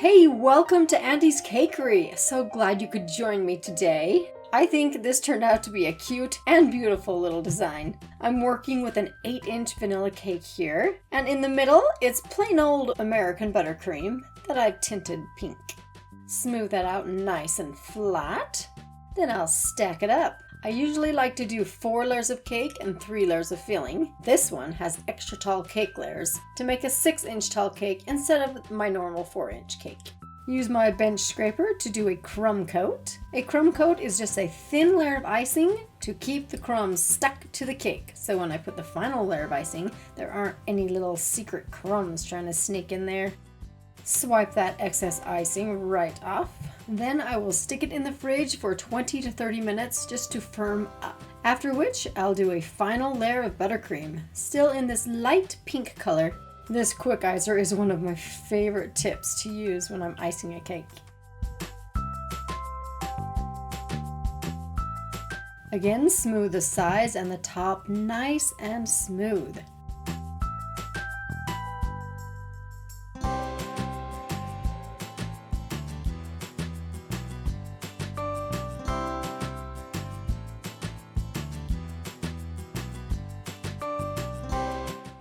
Hey, welcome to Auntie's Cakery. So glad you could join me today. I think this turned out to be a cute and beautiful little design. I'm working with an 8-inch vanilla cake here, and in the middle, it's plain old American buttercream that I've tinted pink. Smooth that out nice and flat. Then I'll stack it up. I usually like to do 4 layers of cake and 3 layers of filling. This one has extra tall cake layers to make a 6-inch tall cake instead of my normal 4-inch cake. Use my bench scraper to do a crumb coat. A crumb coat is just a thin layer of icing to keep the crumbs stuck to the cake. So when I put the final layer of icing, there aren't any little secret crumbs trying to sneak in there. Swipe that excess icing right off. Then I will stick it in the fridge for 20 to 30 minutes just to firm up. After which, I'll do a final layer of buttercream, still in this light pink color. This quick icer is one of my favorite tips to use when I'm icing a cake. Again, smooth the sides and the top nice and smooth.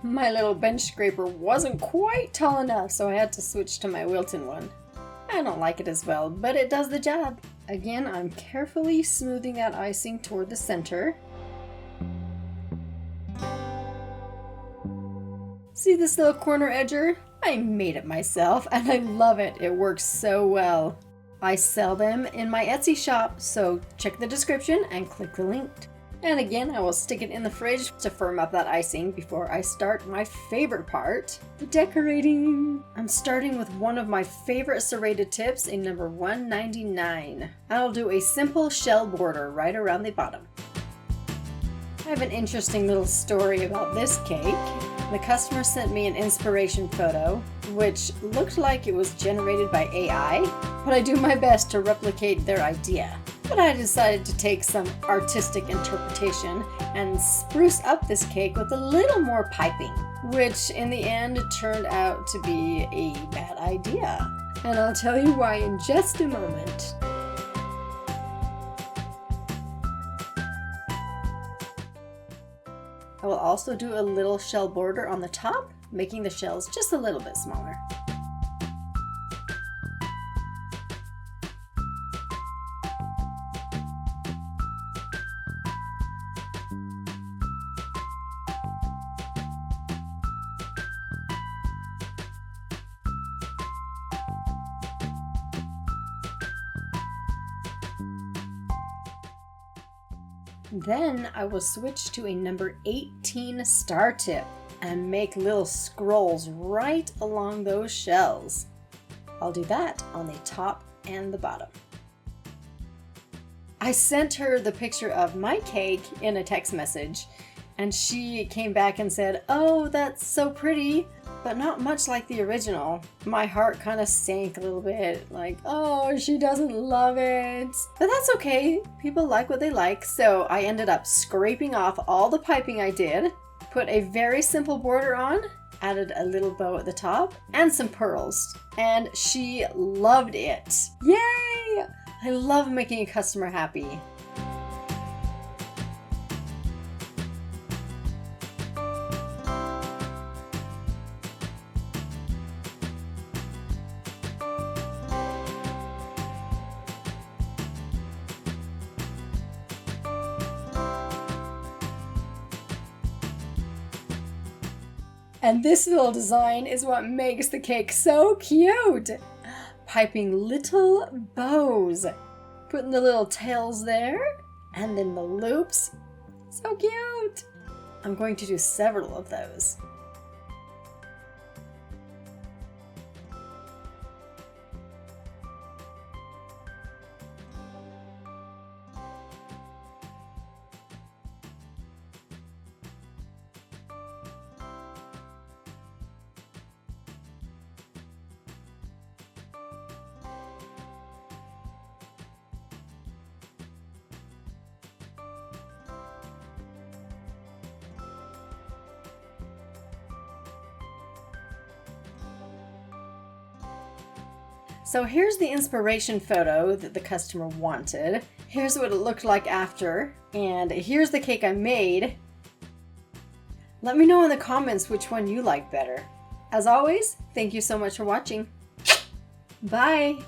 My little bench scraper wasn't quite tall enough, so I had to switch to my Wilton one. I don't like it as well, but it does the job. Again, I'm carefully smoothing that icing toward the center. See this little corner edger? I made it myself, and I love it. It works so well. I sell them in my Etsy shop, so check the description and click the link. And again, I will stick it in the fridge to firm up that icing before I start my favorite part, the decorating. I'm starting with one of my favorite serrated tips in number 199. I'll do a simple shell border right around the bottom. I have an interesting little story about this cake. The customer sent me an inspiration photo, which looked like it was generated by AI, but I do my best to replicate their idea. But I decided to take some artistic interpretation and spruce up this cake with a little more piping, which in the end turned out to be a bad idea. And I'll tell you why in just a moment. I will also do a little shell border on the top, making the shells just a little bit smaller. Then I will switch to a number 18 star tip and make little scrolls right along those shells. I'll do that on the top and the bottom. I sent her the picture of my cake in a text message, and she came back and said, "Oh, that's so pretty, but not much like the original." My heart kind of sank a little bit, like, oh, she doesn't love it. But that's okay, people like what they like, so I ended up scraping off all the piping I did, put a very simple border on, added a little bow at the top, and some pearls, and she loved it. Yay! I love making a customer happy. And this little design is what makes the cake so cute. Piping little bows. Putting the little tails there. And then the loops. So cute. I'm going to do several of those. So here's the inspiration photo that the customer wanted. Here's what it looked like after, and here's the cake I made. Let me know in the comments which one you like better. As always, thank you so much for watching. Bye!